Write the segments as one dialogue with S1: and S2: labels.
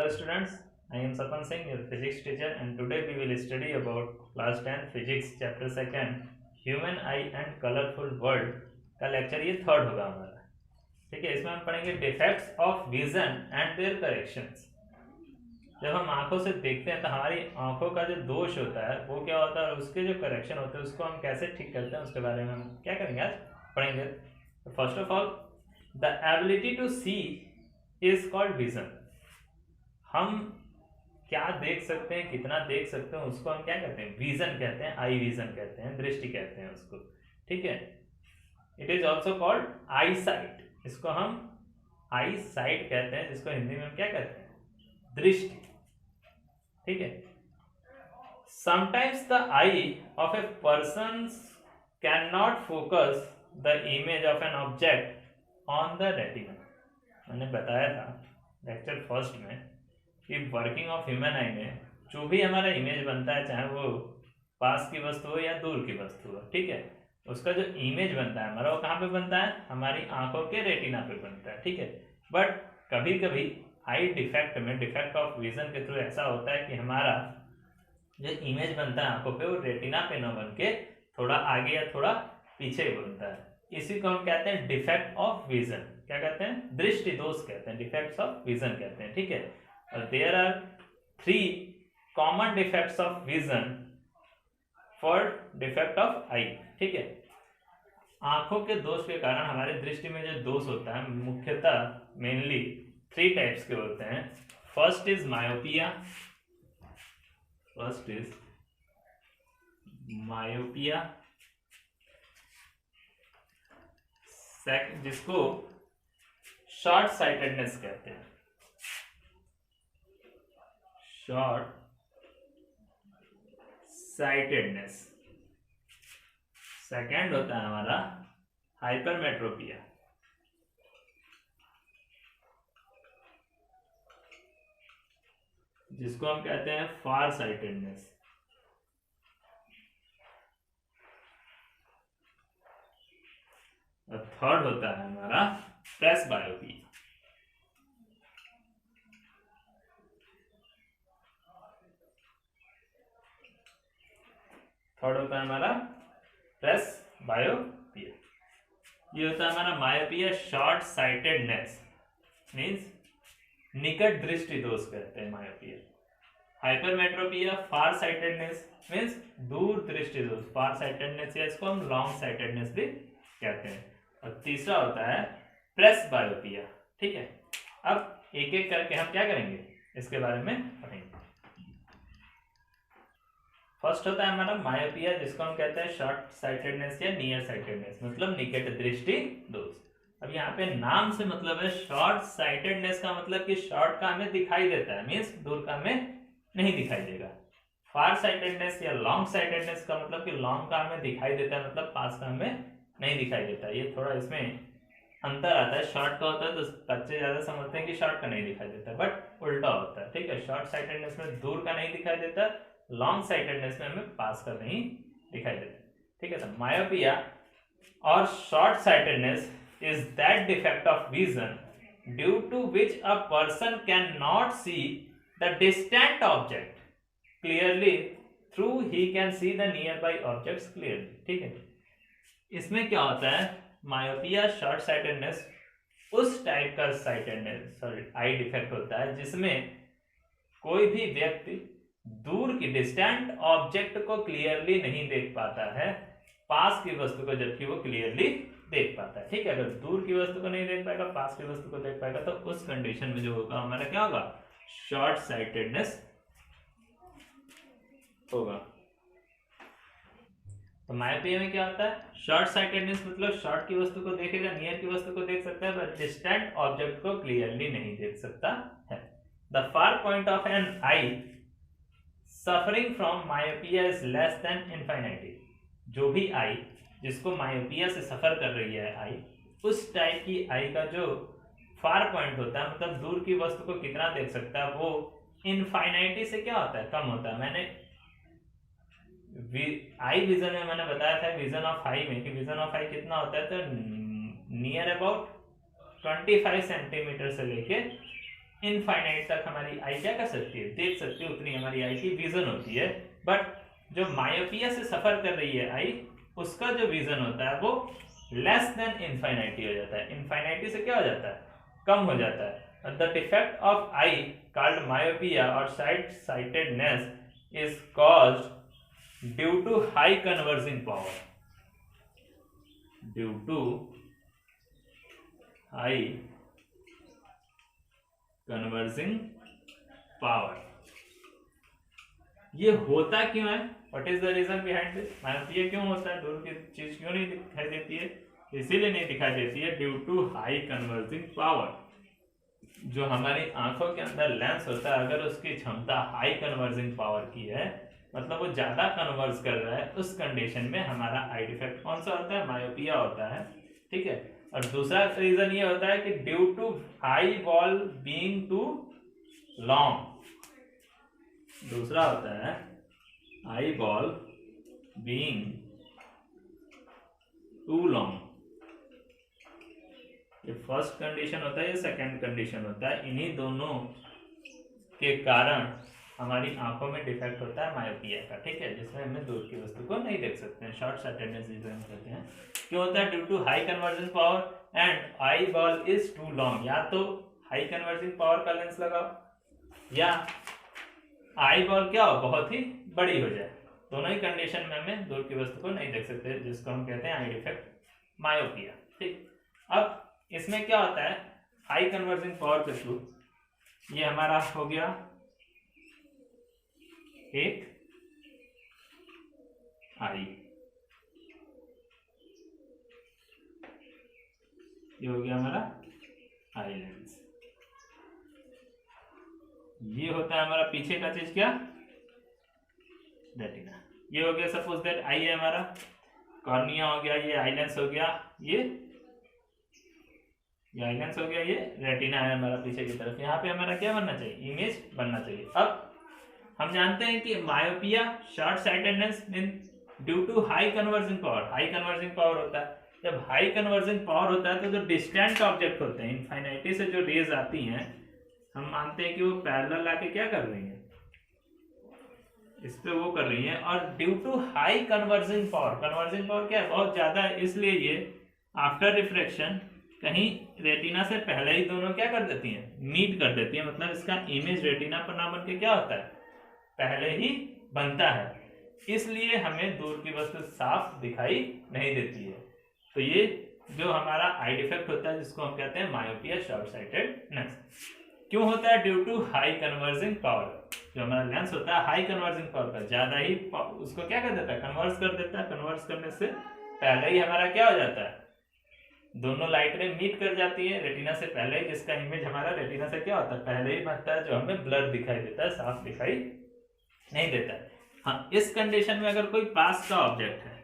S1: Hello students, I am Sapan Singh, your physics teacher, and today we will study about class 10 physics chapter 2 human eye and colorful world का lecture ये third होगा हमारा। ठीक है, इसमें हम पढ़ेंगे defects of vision and their corrections. जब हम आंखों से देखते हैं तो हमारी आंखों का जो दोष होता है वो क्या होता है और उसके जो करेक्शन होते हैं उसको हम कैसे ठीक करते हैं उसके बारे में हम क्या करेंगे, आज पढ़ेंगे। First of all, the ability to see is called vision. हम क्या देख सकते हैं, कितना देख सकते हैं, उसको हम क्या कहते हैं, विजन कहते हैं, आई विजन कहते हैं, दृष्टि कहते हैं उसको। ठीक है, it is also called I site. इसको हम आई साइट कहते हैं, जिसको हिंदी में हम क्या कहते हैं, दृष्टि। ठीक है, sometimes the I of a person can not focus the image of an object on the retina. मैंने बताया था लेक्चर फर्स्ट में कि वर्किंग ऑफ ह्यूमन आई में जो भी हमारा इमेज बनता है, चाहे वो पास की वस्तु हो या दूर की वस्तु हो, ठीक है, उसका जो इमेज बनता है हमारा वो कहाँ पे बनता है, हमारी आंखों के रेटिना पे बनता है। ठीक है, बट कभी कभी आई डिफेक्ट में, डिफेक्ट ऑफ विजन के थ्रू ऐसा होता है कि हमारा जो इमेज बनता है आंखों पे वो रेटिना पे न बन के थोड़ा आगे या थोड़ा पीछे बनता है। इसी को हम कहते हैं डिफेक्ट ऑफ विजन। क्या कहते हैं, दृष्टि दोष कहते हैं, डिफेक्ट्स ऑफ विजन कहते हैं। ठीक है, there are 3 common defects of vision for defect of eye। ठीक है, आंखों के दोष के कारण हमारे दृष्टि में जो दोष होता है मुख्यतः मेनली 3 टाइप्स के होते हैं। फर्स्ट इज मायोपिया, जिसको शॉर्ट साइटेडनेस कहते हैं, शॉर्ट साइटेडनेस। सेकेंड होता है हमारा हाइपरमेट्रोपिया, जिसको हम कहते हैं फार साइटेडनेस। और थर्ड होता है हमारा प्रेसबायोपिया। थर्ड होता है हमारा प्रेसबायोपिया। ये होता है हमारा मायोपिया, शॉर्ट साइटेडनेस मींस निकट दृष्टि दोष कहते हैं मायोपिया। हाइपरमेट्रोपिया, फार साइटेडनेस मींस दूर दृष्टि दोष, फार साइटेडनेस, या इसको हम लॉन्ग साइटेडनेस भी कहते हैं। और तीसरा होता है प्रेसबायोपिया। ठीक है, अब एक एक करके हम क्या करेंगे, इसके बारे में पढ़ेंगे। फर्स्ट होता है हमारा मायोपिया, जिसको हम कहते हैं शॉर्ट साइटेडनेस या नियर साइटेडनेस, मतलब निकट दृष्टि दोष। अब यहाँ पे नाम से मतलब है शॉर्ट साइटेडनेस का मतलब कि शॉर्ट का हमें दिखाई देता है, मींस दूर का हमें नहीं दिखाई देगा। फार साइटेडनेस या लॉन्ग साइटेडनेस का मतलब कि लॉन्ग का हमें दिखाई देता है, मतलब पास का हमें नहीं दिखाई देता। ये थोड़ा इसमें अंतर आता है। शॉर्ट का होता है तो बच्चे ज्यादा समझते हैं कि शॉर्ट का नहीं दिखाई देता, बट उल्टा होता है। ठीक है, शॉर्ट साइटेडनेस में दूर का नहीं दिखाई देता, लॉन्ग साइटेडनेस में हमें पास का नहीं दिखाई देता। ठीक है, तो मायोपिया और short sightedness is that defect of vision due to which a person can not see the distant object clearly through he can see the nearby objects clearly. ठीक है, इसमें क्या होता है, मायोपिया, शॉर्ट साइटेडनेस उस type का sightedness eye defect होता है जिसमें कोई भी व्यक्ति दूर की डिस्टेंट ऑब्जेक्ट को क्लियरली नहीं देख पाता है, पास की वस्तु को जबकि वो क्लियरली देख पाता है। ठीक है, अगर दूर की वस्तु को नहीं देख पाएगा, पास की वस्तु को देख पाएगा, तो उस कंडीशन में जो होगा हमारा क्या होगा, शॉर्ट साइटेडनेस होगा। तो मायोपिया में क्या होता है, शॉर्ट साइटेडनेस मतलब शॉर्ट की वस्तु को देखेगा, नियर की वस्तु को देख सकता है, पर डिस्टेंट ऑब्जेक्ट को क्लियरली नहीं देख सकता है। The far point of an eye suffering from myopia is less than infinity. जो भी आई जिसको मायोपिया से सफर कर रही है आई, उस टाइप की आई का जो फार पॉइंट होता है, मतलब दूर की वस्तु को कितना देख सकता है, वो इनफाइनिटी से क्या होता है, कम होता है। मैंने आई विजन में मैंने बताया था विजन ऑफ आई में कि विजन ऑफ आई कितना होता है, तो नियर अबाउट 25 सेंटीमीटर से लेके इनफाइनाइट तक हमारी आई क्या कर सकती है, देख सकती है, उतनी हमारी आई की विजन होती है। बट जो मायोपिया से सफर कर रही है आई, उसका जो विजन होता है वो लेस देन इनफाइनाइटी हो जाता है। इनफाइनाइटी से क्या हो जाता है, कम हो जाता है। The defect of eye called myopia और short sightedness is caused due to high converging power, due to high converging power. ये होता क्यों है, what is the reason behind this, myopia क्यों होता है, दूर की चीज क्यों नहीं दिखाई देती है, इसीलिए नहीं दिखाई देती है due to high converging power. जो हमारी आंखों के अंदर लेंस होता है, अगर उसकी क्षमता हाई कन्वर्जिंग पावर की है, मतलब वो ज्यादा कन्वर्ज कर रहा है, उस कंडीशन में हमारा आई डिफेक्ट कौन सा होता है, मायोपिया होता है। ठीक है, और दूसरा रीजन ये होता है कि due to high ball being too long, दूसरा होता है eye ball being too long. ये फर्स्ट कंडीशन होता है, ये सेकंड कंडीशन होता है। इन्हीं दोनों के कारण हमारी आंखों में डिफेक्ट होता है मायोपिया का। ठीक है, जिसमें हमें दूर की वस्तु को नहीं देख सकते हैं, शॉर्ट साइटेडनेस जिसे हम कहते हैं। क्यों होता है, due to high convergence power and eye ball is too long. या तो हाई कन्वर्जिंग पावर का लेंस लगाओ या आई बॉल क्या हो, बहुत ही बड़ी हो जाए। दोनों ही कंडीशन में हमें दूर की वस्तु को नहीं देख सकते, जिसको हम कहते हैं आई डिफेक्ट मायोपिया। ठीक, अब इसमें क्या होता है, हाई कन्वर्जिंग पावर के थ्रू ये हमारा हो गया एक आई, ये हो गया हमारा आई लेंस। ये होता है हमारा पीछे का चीज क्या, रेटिना। ये हो गया सपोज दैट आई है हमारा, कॉर्निया हो गया, ये आई लेंस हो गया, ये आई लेंस हो गया, ये रेटिना है हमारा पीछे की तरफ। यहाँ पे हमारा क्या बनना चाहिए, इमेज बनना चाहिए। अब हम जानते हैं कि myopia, short sightedness mean due to high converging power. High converging power होता है, जब हाई कन्वर्जिंग पावर होता है तो जो डिस्टेंट ऑब्जेक्ट होते हैं, इनफाइनाइटी से जो रेज आती हैं, हम मानते हैं कि वो पैरेलल आके क्या कर रही हैं, इस पे वो कर रही हैं। और due to high converging power क्या है, बहुत ज्यादा है, इसलिए ये आफ्टर रिफ्रैक्शन कहीं रेटिना से पहले ही दोनों क्या कर देती हैं, मीट कर देती हैं। मतलब इसका इमेज रेटिना पर ना बन के क्या होता है, पहले ही बनता है, इसलिए हमें दूर की वस्तु साफ दिखाई नहीं देती है। तो ये जो हमारा आई डिफेक्ट होता है, जिसको हम कहते हैं मायोपिया, शॉर्ट साइटेडनेस, क्यों होता है, due to high converging power. जो हमारा लेंस होता है हाई कन्वर्जिंग पावर का, ज्यादा ही उसको क्या कर देता है, कन्वर्स कर देता है। कन्वर्स करने से पहले ही हमारा क्या हो जाता है, दोनों लाइटें मीट कर जाती है रेटिना से पहले ही, जिसका इमेज हमारा रेटिना से क्या होता है, पहले ही बनता है, जो हमें ब्लर दिखाई देता है, साफ दिखाई नहीं देता है। हाँ, इस कंडीशन में अगर कोई पास का ऑब्जेक्ट है,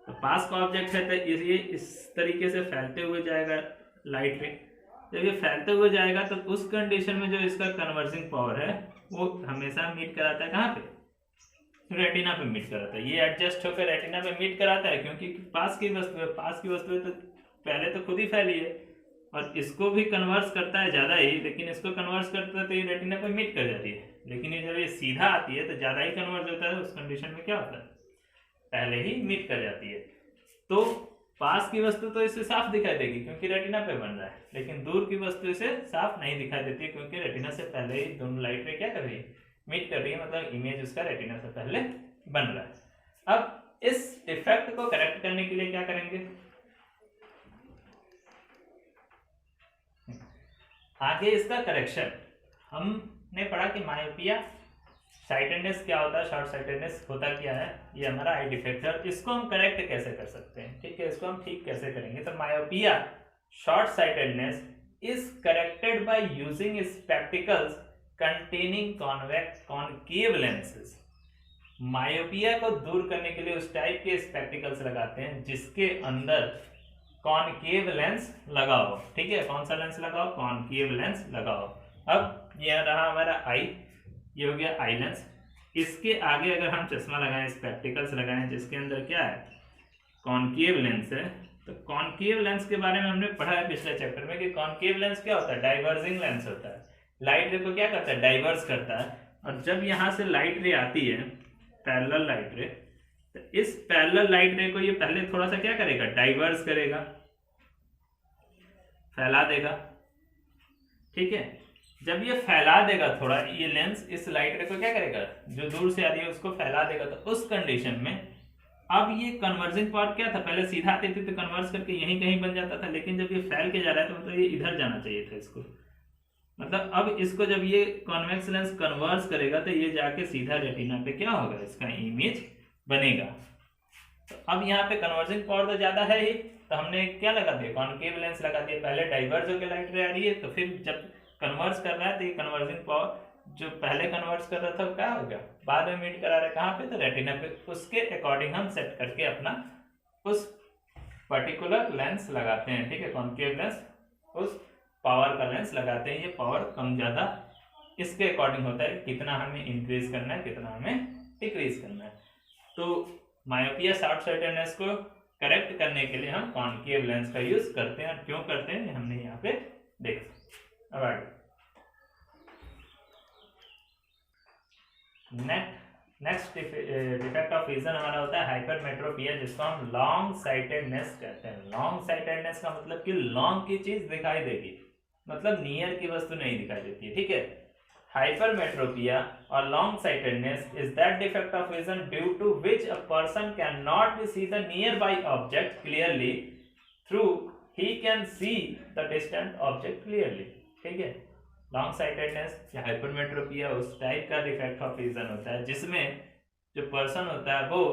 S1: तो पास का ऑब्जेक्ट है तो ये इस तरीके से फैलते हुए जाएगा लाइट रे। जब ये फैलते हुए जाएगा तो उस कंडीशन में जो इसका कन्वर्जिंग पावर है वो हमेशा मीट कराता है कहाँ पे, रेटिना पे मीट कराता है। ये एडजस्ट होकर रेटिना पे मीट कराता है, क्योंकि पास की वस्तु है, पास की वस्तु है तो पहले तो खुद ही फैली है, और इसको भी कन्वर्स करता है ज्यादा ही, लेकिन इसको कन्वर्स करता है तो ये रेटिना पे मीट कर जाती है। लेकिन ये जब ये सीधा आती है तो ज्यादा ही कन्वर्स होता है, उस कंडीशन में क्या होता है, पहले ही मीट कर जाती है। तो पास की वस्तु तो इसे साफ दिखाई देगी क्योंकि रेटिना पे बन रहा है, लेकिन दूर की वस्तु इसे साफ नहीं दिखाई देती क्योंकि रेटिना से पहले ही दोनों लाइट रे क्या कर रही है, मीट कर रही है, मतलब इमेज उसका रेटिना से पहले बन रहा है। अब इस डिफेक्ट को करेक्ट करने के लिए क्या करेंगे, आगे इसका करेक्शन। हमने पढ़ा कि मायोपिया, साइटेडनेस क्या होता है, शॉर्ट साइटेडनेस होता क्या है, ये हमारा आई डिफेक्ट है। इसको हम करेक्ट कैसे कर सकते हैं, ठीक है, इसको हम ठीक कैसे करेंगे। तो myopia, short sightedness is corrected by using spectacles containing concave lenses. Myopia को दूर करने के लिए उस टाइप के स्पेक्टिकल्स लगाते हैं जिसके अंदर कॉनकेव लेंस लगाओ। ठीक है, कौन सा लेंस लगाओ, कॉनकेव लेंस लगाओ। अब यह रहा हमारा आई, ये हो गया आई लेंस। इसके आगे अगर हम चश्मा लगाएं, स्पेक्टिकल्स लगाएं जिसके अंदर क्या है, कॉनकेव लेंस है, तो कॉनकेव लेंस के बारे में हमने पढ़ा है पिछले चैप्टर में कि कॉनकेव लेंस क्या होता है, डाइवर्जिंग लेंस होता है। लाइट रे को क्या करता है, डाइवर्स करता है। और जब यहाँ से लाइट रे आती है, पैरेलल लाइट रे, तो इस पैरेलल लाइट रे को ये पहले थोड़ा सा क्या करेगा, डाइवर्स करेगा, फैला देगा, ठीक है। जब ये फैला देगा थोड़ा, ये लेंस इस लाइट रे को क्या करेगा, जो दूर से आ रही है उसको फैला देगा। तो उस कंडीशन में अब ये कन्वर्जिंग पावर क्या था, पहले सीधा आती थी तो कन्वर्स करके यहीं कहीं बन जाता था, लेकिन जब ये फैल के जा रहा है तो मतलब ये इधर जाना चाहिए था इसको। मतलब अब इसको जब ये कॉन्वेक्स लेंस कन्वर्स करेगा तो ये जाके सीधा रेटिना पे क्या होगा, इसका इमेज बनेगा। तो अब यहाँ पे कन्वर्जिंग पावर तो ज्यादा है ही, तो हमने क्या लगा दिया, कॉनकेव लेंस लगा दिया। पहले डाइवर्ज होकर लाइट रे आ रही है, तो फिर जब कन्वर्स कर रहा है तो ये कन्वर्जिंग पावर जो पहले कन्वर्स कर रहा था वो क्या होगा, बाद में मीट करा रहा है कहाँ पे, तो रेटिना पे। उसके अकॉर्डिंग हम सेट करके अपना उस पर्टिकुलर लेंस लगाते हैं, ठीक है, कॉनकेव लेंस, उस पावर का लेंस लगाते हैं। ये पावर कम ज्यादा इसके अकॉर्डिंग होता है, कितना हमें इंक्रीज करना है, कितना हमें डिक्रीज करना है। तो मायोपिया शॉर्ट साइटेडनेस को करेक्ट करने के लिए हम कॉनकेव लेंस का यूज करते हैं। और क्यों करते हैं ये हमने यहाँ पे देखा। अब आगे नेक्स्ट डिफेक्ट ऑफ विजन हमारा होता है हाइपरमेट्रोपिया, जिसको हम लॉन्ग साइटेडनेस कहते हैं। लॉन्ग साइटेडनेस का मतलब कि लॉन्ग की चीज दिखाई देगी, मतलब नियर की वस्तु नहीं दिखाई देती है, ठीक है। हाइपरमेट्रोपिया और long sightedness is that defect of vision due to which a person can not be see the nearby object clearly through he can see the distant object clearly, ठीक है। लॉन्ग साइटेडनेस या hypermetropia उस type का defect of vision होता है जिसमें जो person होता है वो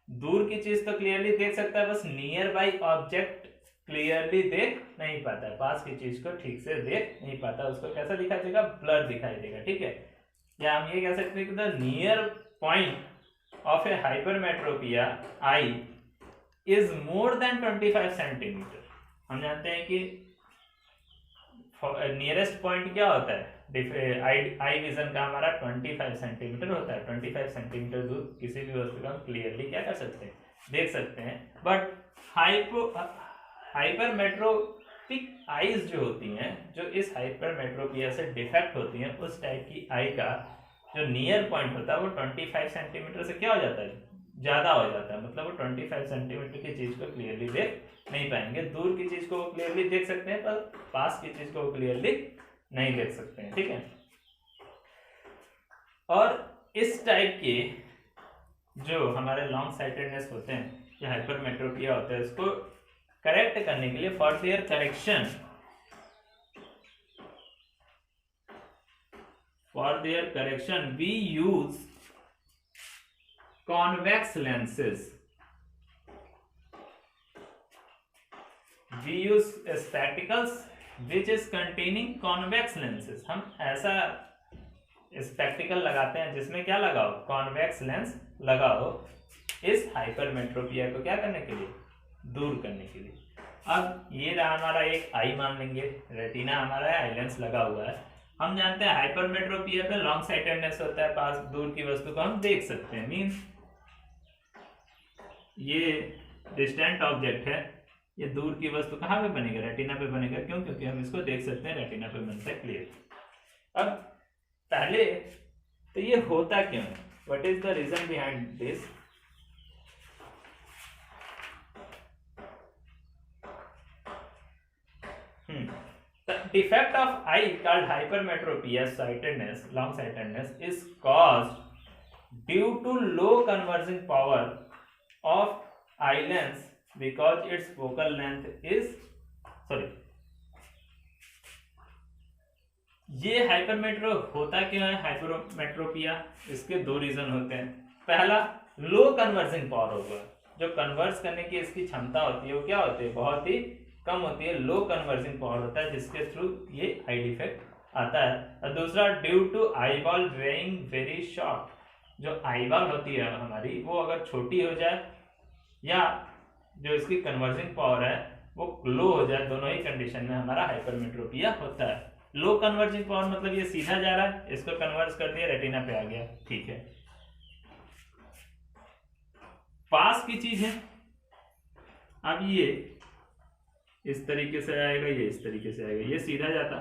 S1: दूर की चीज तो क्लियरली देख सकता है, बस नियर बाई ऑब्जेक्ट क्लियरली देख नहीं पाता है, पास की चीज को ठीक से देख नहीं पाता, उसको कैसा दिखाई देगा, ब्लर दिखाई देगा, ठीक है। या हम ये कह सकते हैं कि the near point of A hypermetropia I is more than 25 centimetre. हम जानते हैं कि नियरेस्ट पॉइंट क्या होता है, आई विजन का हमारा 25 सेंटीमीटर होता है। 25 सेंटीमीटर दूर किसी भी वस्तु को हम क्लियरली क्या कर सकते हैं, देख सकते हैं। बट हाइपरमेट्रोपिक आईज जो होती हैं, जो इस हाइपरमेट्रोपिया से डिफेक्ट होती हैं, उस टाइप की आई का जो नियर पॉइंट होता है वो 25 सेंटीमीटर से क्या हो जाता है, ज्यादा हो जाता है। मतलब वो 25 सेंटीमीटर की चीज को क्लियरली देख नहीं पाएंगे। दूर की चीज को वो क्लियरली देख सकते हैं, पर पास की चीज को वो क्लियरली नहीं देख सकते हैं, ठीक है। और इस टाइप के जो हमारे लॉन्ग साइटेडनेस होते हैं या हाइपरमेट्रोपिया होता है, उसको करेक्ट करने के लिए for their correction we use convex lenses. We use spectacles which is containing convex lenses. हम ऐसा स्पेक्टिकल लगाते हैं जिसमें क्या लगाओ, कॉन्वेक्स लेंस लगाओ, इस हाइपरमेट्रोपिया को क्या करने के लिए, दूर करने के लिए। अब ये रहा हमारा एक आई मान लेंगे, रेटिना हमारा है, आई लेंस लगा हुआ है। हम जानते हैं हाइपरमेट्रोपिया पे लॉन्ग साइटेडनेस होता है, पास दूर की वस्तु को हम देख सकते हैं। मींस ये डिस्टेंट ऑब्जेक्ट है, ये दूर की वस्तु कहाँ पे बनेगा, रेटिना पे बनेगा। क्यों? क्योंकि हम इसको देख सकते हैं, रेटिना पे बनता है क्लियर। अब पहले तो ये होता क्यों है, what is the reason behind this. The defect of eye called hypermetropia, sightedness, long sightedness, is caused due to low converging power of eye lens because its focal length is ये हाइपरमेट्रो होता क्यों है हाइपरमेट्रोपिया, इसके दो reason होते हैं। पहला, लो converging power होगा, जो कन्वर्स करने की इसकी क्षमता होती है वो क्या होती है, बहुत ही कम होती है, लो कन्वर्जिंग पावर होता है, जिसके थ्रू ये आई डिफेक्ट आता है। और दूसरा, due to eyeball growing very short, जो आई बॉल होती है हमारी वो अगर छोटी हो जाए या जो इसकी कन्वर्जिंग पावर है वो लो हो जाए, दोनों ही कंडीशन में हमारा हाइपरमेट्रोपिया होता है। लो कन्वर्जिंग पावर मतलब ये सीधा जा रहा है, इसको कन्वर्स कर दिया, रेटिना पे आ गया, ठीक है। पास की चीज है, अब ये इस तरीके से आएगा, ये इस तरीके से आएगा, ये सीधा जाता,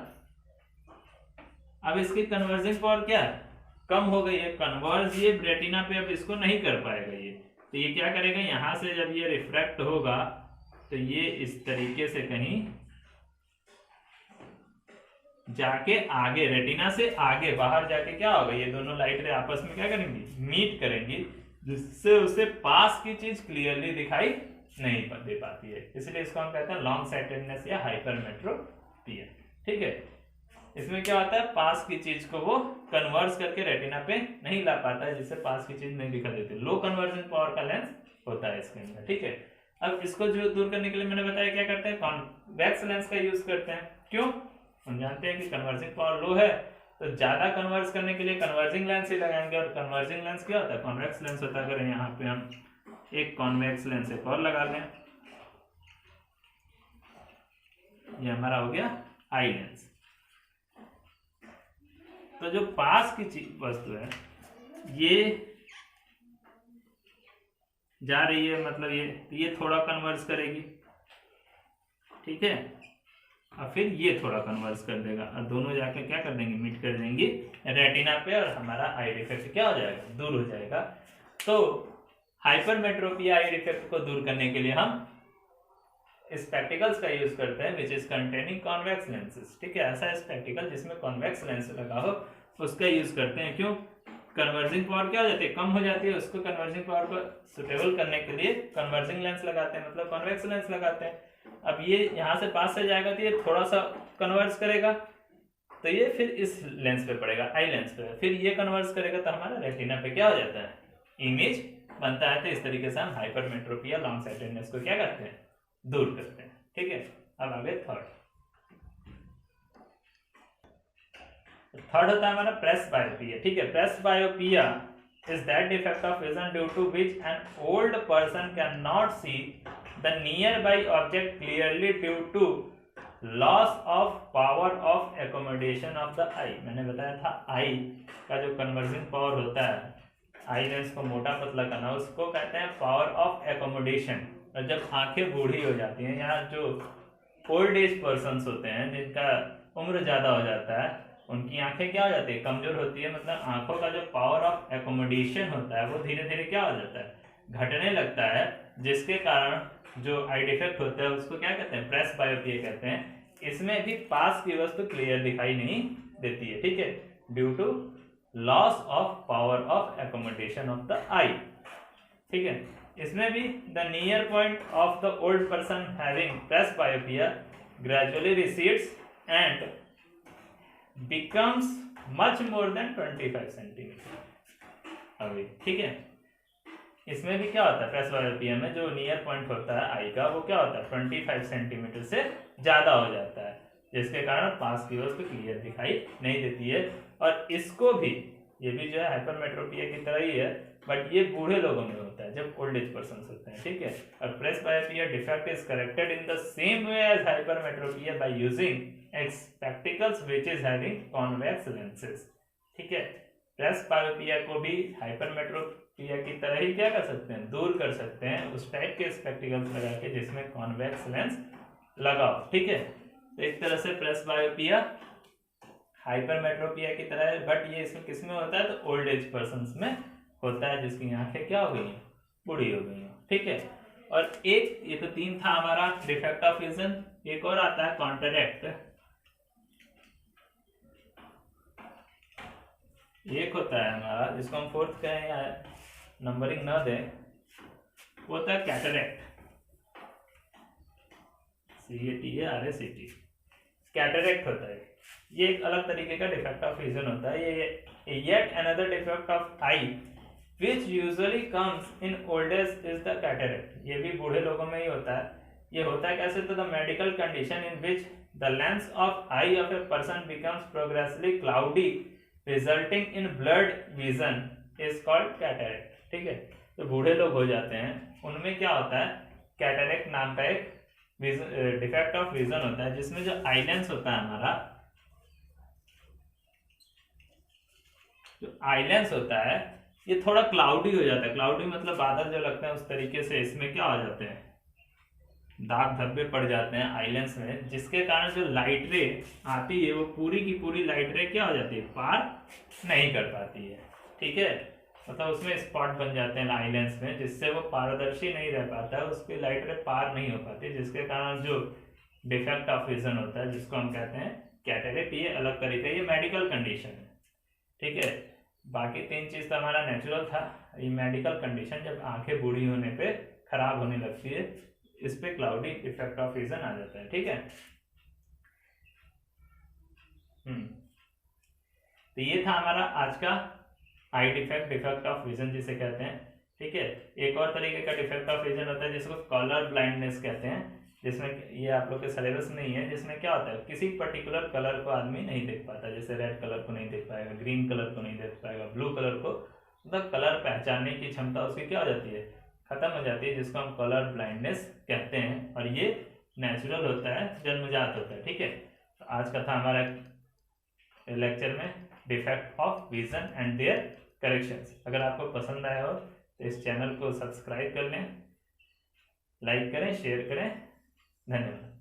S1: अब इसकी कन्वर्जिंग पावर क्या है, कम हो गई है, कन्वर्ज ये रेटिना पे अब इसको नहीं कर पाएगा ये, तो ये क्या करेगा, यहां से जब ये रिफ्रैक्ट होगा तो ये इस तरीके से कहीं जाके आगे, रेटिना से आगे बाहर जाके क्या होगा, ये दोनों लाइट रे आपस में क्या करेंगी, मीट करेंगी, जिससे उसे पास की चीज क्लियरली दिखाई नहीं दे पाती है, इसलिए इसको हम कहते हैं लॉन्ग साइटेडनेस या हाइपरमेट्रोपिया। ठीक है, इसमें क्या होता है, पास की चीज को वो कन्वर्स करके रेटिना पे नहीं ला पाता है, जिससे पास की चीज नहीं दिखा देती, लो कन्वर्जन पावर का लेंस होता है इसके अंदर। ठीक है, अब इसको जो दूर करने के लिए मैंने बताया क्या करते हैं, कॉन्वेक्स लेंस का यूज करते हैं। क्यों, हम जानते हैं कि कन्वर्जिंग पावर लो है, तो ज्यादा कन्वर्स करने के लिए कन्वर्जिंग लेंस ही लगाएंगे, और कन्वर्जिंग लेंस क्या होता है, कॉन्वेक्स लेंस होता है। अगर यहाँ पे हम एक कॉन्वेक्स लेंस एक और लगा लें, ये हमारा हो गया आई लेंस। तो जो पास की वस्तु है ये जा रही है, मतलब ये थोड़ा कन्वर्स करेगी, ठीक है, और फिर ये थोड़ा कन्वर्स कर देगा, और दोनों जाके क्या कर देंगे, मीट कर देंगी रेटिना पे, और हमारा आई डिफेक्ट क्या हो जाएगा, दूर हो जाएगा। तो हाइपरमेट्रोपिया आई डिफेक्ट को दूर करने के लिए हम स्पेक्टिकल्स का यूज करते हैं, which is containing convex lenses. ठीक है, ऐसा स्पेक्टिकल जिसमें कॉन्वेक्स लेंस लगा हो उसका यूज करते हैं। क्यों, कन्वर्जिंग पावर क्या हो जाती है, कम हो जाती है, उसको कन्वर्जिंग पावर को सुटेबल करने के लिए कन्वर्जिंग लेंस लगाते हैं, मतलब कॉन्वेक्स लेंस लगाते हैं। अब ये यहाँ से पास से जाएगा तो ये थोड़ा सा कन्वर्स करेगा, तो ये फिर इस लेंस पे पड़ेगा, आई लेंस पे, फिर ये कन्वर्स करेगा तो हमारा रेटिना पे क्या हो जाता है, इमेज बनता है। तो इस तरीके से हम हाइपरमेट्रोपिया लॉन्ग साइटेडनेस को क्या करते हैं, दूर करते हैं। ठीक है, अब आगे थर्ड होता है हमारा प्रेस बायोपिया। ठीक है, presbyopia is that defect of vision due to which an old person can not see the nearby object clearly due to loss of power of accommodation of the eye. मैंने बताया था आई का जो converging power होता है, eye lens को मोटा पतला करना, उसको कहते हैं पावर ऑफ एकोमोडेशन। और जब आंखें बूढ़ी हो जाती हैं या जो ओल्ड एज पर्सन्स होते हैं जिनका उम्र ज्यादा हो जाता है, उनकी आंखें क्या हो जाती है, कमजोर होती है, मतलब आंखों का जो पावर ऑफ एकोमोडेशन होता है वो धीरे धीरे क्या हो जाता है, घटने लगता है, जिसके कारण जो आई डिफेक्ट होता है उसको क्या कहते हैं, प्रेस बायोपिया कहते हैं। इसमें भी पास की वस्तु क्लियर दिखाई नहीं देती है। ठीक है, due to loss of power of accommodation of the eye. ठीक है, इसमें भी the near point of the old person having presbyopia gradually recedes and becomes much more than 25 centimetre अभी। ठीक है, इसमें भी क्या होता है, प्रेस बायोपिया में जो नियर पॉइंट होता है आई का वो क्या होता है, 25 सेंटीमीटर से ज्यादा हो जाता है, जिसके कारण पास की वस्तु क्लियर दिखाई नहीं देती है। और इसको भी, ये भी जो है हाइपरमेट्रोपिया की तरह ही है, बट ये बूढ़े लोगों में होता है जब ओल्ड एज पर्सन होते हैं। ठीक है, और presbyopia defect is corrected in the same way as hypermetropia by using spectacles which is having convex lenses। ठीक है, प्रेस बायोपिया को भी हाइपरमेट्रोपिया की तरह ही क्या कर सकते हैं, दूर कर सकते हैं, उस टाइप के स्पेक्टिकल्स लगा के जिसमें कॉन्वेक्स लेंस लगाओ। ठीक है, तो एक तरह से प्रेस बायोपिया हाइपरमेट्रोपिया की तरह है, बट ये इसमें किस में होता है, तो ओल्ड एज पर्सन्स में होता है जिसकी आंखें क्या हो गई हैं, बूढ़ी हो गई हैं। ठीक है, और एक, ये तो तीन था हमारा डिफेक्ट ऑफ विजन, एक और आता है कॉन्ट्रैक्ट। एक होता है हमारा जिसको हम फोर्थ कहें या नंबरिंग ना दें, वो होता है कैटरैक्ट, CATARACT, कैटरैक्ट होता है। ये एक अलग तरीके का डिफेक्ट ऑफ विजन होता है। ये yet another defect of I which usually comes in old age is the cataract. ये भी बूढ़े लोगों में ही होता है। ये होता है कैसे, तो the medical condition in which the lens of I of a person becomes progressively cloudy resulting in blood vision is called cataract. ठीक है, तो बूढ़े लोग हो जाते हैं, उनमें क्या होता है, कैटरैक्ट नाम का एक डिफेक्ट ऑफ विजन होता है, जिसमें जो आई लेंस होता है हमारा, जो आई लेंस होता है ये थोड़ा क्लाउडी हो जाता है। क्लाउडी मतलब बादल जो लगते हैं उस तरीके से इसमें क्या हो जाते हैं, दाग धब्बे पड़ जाते हैं आइलेंस में, जिसके कारण जो लाइट रे आती है वो पूरी की पूरी लाइट रे क्या हो जाती है, पार नहीं कर पाती है। ठीक है, मतलब उसमें स्पॉट बन जाते हैं आइलेंस में, जिससे वो पारदर्शी नहीं रह पाता है, उसकी लाइट रे पार नहीं हो पाती, जिसके कारण जो डिफेक्ट ऑफ विजन होता है, जिसको हम कहते हैं कैटरेक्ट, ये अलग तरीके, ये मेडिकल कंडीशन है। ठीक है, बाकी 3 चीज तो हमारा नेचुरल था, ये मेडिकल कंडीशन जब आंखें बूढ़ी होने पे खराब होने लगती है, इस पे क्लाउडी इफेक्ट ऑफ विजन आ जाता है। ठीक है, तो ये था हमारा आज का आई डिफेक्ट, डिफेक्ट ऑफ विजन जिसे कहते हैं। ठीक है, एक और तरीके का डिफेक्ट ऑफ विजन होता है जिसको कलर ब्लाइंडनेस कहते हैं, जिसमें ये आप लोग के सिलेबस में नहीं है, जिसमें क्या होता है किसी पर्टिकुलर कलर को आदमी नहीं देख पाता, जैसे रेड कलर को नहीं देख पाएगा, ग्रीन कलर को नहीं देख पाएगा, ब्लू कलर को, मतलब कलर पहचानने की क्षमता उसकी क्या हो जाती है, खत्म हो जाती है, जिसको हम कलर ब्लाइंडनेस कहते हैं, और ये नेचुरल होता है, जन्मजात होता है। ठीक है, तो आज का था हमारा लेक्चर में defect of vision and their corrections. अगर आपको पसंद आया हो तो इस चैनल को सब्सक्राइब कर लें, लाइक करें, शेयर करें। धन्यवाद।